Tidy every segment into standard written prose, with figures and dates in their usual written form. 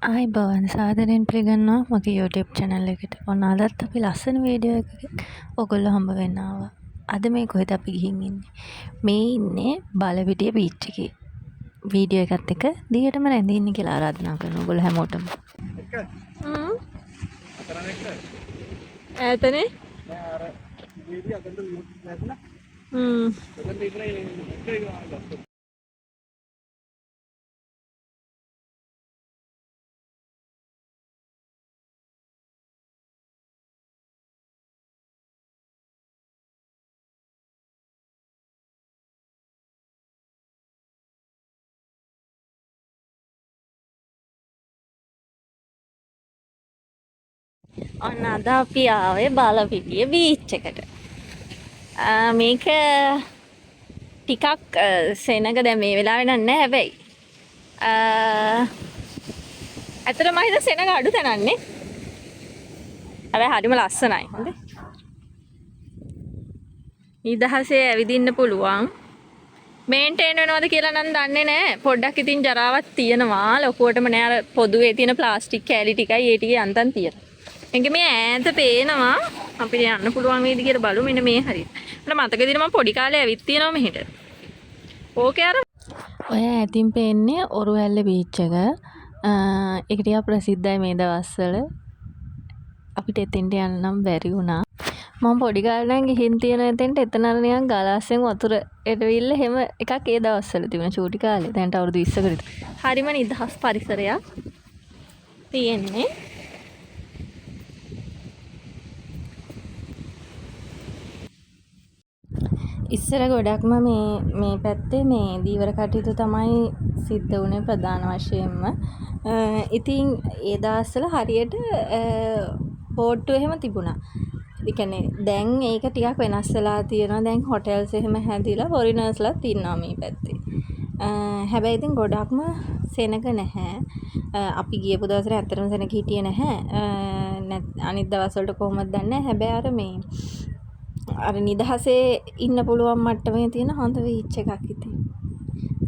ආයිබෝවන් සාදරයෙන් පිළිගන්නවා මගේ YouTube channel එකට. ඔන්න අදත් අපි ලස්සන වීඩියෝ එකක ඔයගොල්ලෝ හම්බ වෙන්න ආවා. අද මේ කොහෙද අපි ගිහින් ඉන්නේ? මේ ඉන්නේ බලපිටිය බීච් එකේ. වීඩියෝ එකත් එක්ක දිගටම රැඳී ඉන්න කියලා ආරාධනා කරනවා ඔයගොල්ලෝ හැමෝටම. ඈතනේ? නෑ අර වීඩියෝ අතට නැත්නම්. එතන ඉන්නේ ඔන්න අද අපි ආවේ බලපිටිය බීච් එකට. මේක ටිකක් සෙනග දැන් මේ වෙලාවේ නෑ හැබැයි. ඇත්තටම මම හිතා සෙනග අඩු තැනන්නේ. හැබැයි හරිම ලස්සනයි. හොඳේ. නිදහසේ ඇවිදින්න පුළුවන්. මේන්ටේන් වෙනවද කියලා නම් දන්නේ නැහැ. පොඩ්ඩක් ඉතින් ජරාවක් තියෙනවා. ලොකුවටම නෑ අර පොදුවේ තියෙන ප්ලාස්ටික් කෑලි ටිකයි ඒ ටිකේ අන්තන් තියෙනවා. එංගේ මේ ඈත පේනවා අපිට යන්න පුළුවන් වේද කියලා බලමු මෙන්න මේ හරියට. මට මතකද මම පොඩි කාලේ ඇවිත් තියෙනවා මෙහෙට. ඕකේ අර ඔය ඈතින් පේන්නේ ඔරුවැල්ල බීච් එක. ඒක ටිකක් ප්‍රසිද්ධයි මේ දවස්වල. අපිට එතෙන්ට යන්න නම් බැරි වුණා. මම පොඩි කාලේ නම් ගිහින් තියෙන එතෙන්ට එතන අර නිකන් ගලාස්සෙන් වතුර එටවිල්ල හැම එකක් ඒ දවස්වල තිබුණා චූටි කාලේ. දැන්ට අවුරුදු 20කට විතර. හරිම නිදහස් පරිසරයක් තියෙන්නේ. ඉස්සර ගොඩක්ම මේ පැත්තේ මේ දීවර කටයුතු තමයි සිද්ධ වුණේ ප්‍රධාන වශයෙන්ම. ඉතින් ඒ දවස්වල හරියට බෝට්ටු එහෙම තිබුණා. ඒ කියන්නේ දැන් ඒක ටිකක් වෙනස් වෙලා තියෙනවා. දැන් හොටෙල්ස් එහෙම හැදිලා ෆොරිනර්ස්ලාත් ඉන්නවා මේ පැත්තේ. හැබැයි ඉතින් ගොඩක්ම සෙනග නැහැ. අපි ගියපු දවසට ඇත්තටම සෙනග හිටියේ නැහැ. අනිත් දවස්වලට කොහොමද දන්නේ නැහැ. හැබැයි අර මේ අර නිදහසේ ඉන්න පුළුවන් මට්ටමේ තියෙන හොඳ බීච් එකක් ඉතින්.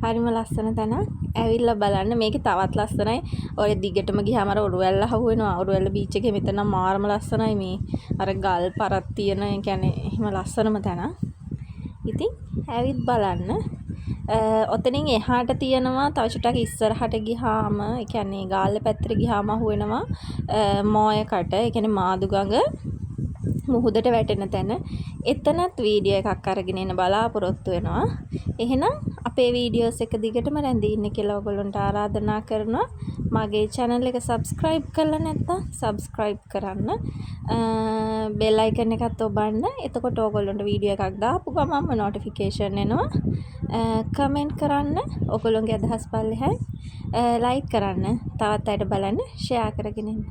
හරිම ලස්සන තැනක්. ඇවිල්ලා බලන්න. මේකේ තවත් ලස්සනයි. ඔය දිගටම ගියාම අර ඔරුවැල්ල හවුවෙනවා. ඔරුවැල්ල බීච් එකේ මෙතන නම් මාරම ලස්සනයි මේ. අර ගල් පරක් තියෙන, ඒ කියන්නේ එහෙම ලස්සනම තැනක්. ඉතින් ඇවිත් බලන්න. ඔතනින් එහාට තියෙනවා තව චුට්ටක් ඉස්සරහට ගියාම, ඒ කියන්නේ ගාල්ල පැත්තට ගියාම අහුවෙනවා මෝයකට. ඒ කියන්නේ මාදුගඟ මුහුදට වැටෙන තැන. එතනත් වීඩියෝ එකක් අරගෙන එන්න බලාපොරොත්තු වෙනවා. එහෙනම් අපේ වීඩියෝස් එක දිගටම රැඳී ඉන්න කියලා ඔයගොල්ලන්ට ආරාධනා කරනවා. මගේ channel එක subscribe කරලා නැත්නම් subscribe කරන්න. bell icon එකත් ඔබන්න. එතකොට ඔයගොල්ලන්ට වීඩියෝ එකක් දාපු ගමන්ම notification එනවා. comment කරන්න. ඔයගොල්ලන්ගේ අදහස් පල්ලෙහායි like කරන්න. තවත් අයට බලන්න share කරගෙන ඉන්න.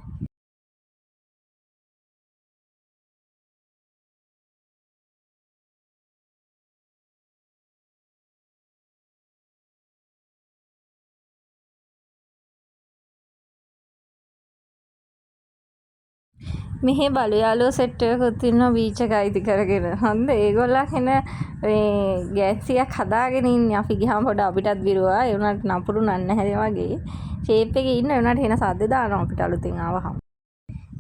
මෙහි බලු යාළුවෝ සෙට් එකකුත් ඉන්නවා බීච් එක අයිති කරගෙන. හන්ද ඒගොල්ලන් එන මේ ගෑස්සියක් හදාගෙන ඉන්නේ. අපි ගියාම පොඩ අපිටත් බිරුවා. ඒ උනාට නපුරු නන්න හැදේ වගේ. ෂේප් එකේ ඉන්න උනාට එන සද්ද දානවා අපිට අලුතෙන් ආවහම.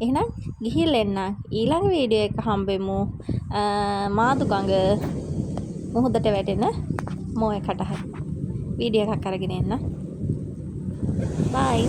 එහෙනම් ගිහිල්ලා එන්න. ඊළඟ වීඩියෝ එක හම්බෙමු. මාදුගඟ මුහුදට වැටෙන මෝයකට. වීඩියෝ එකක් අරගෙන එන්න. bye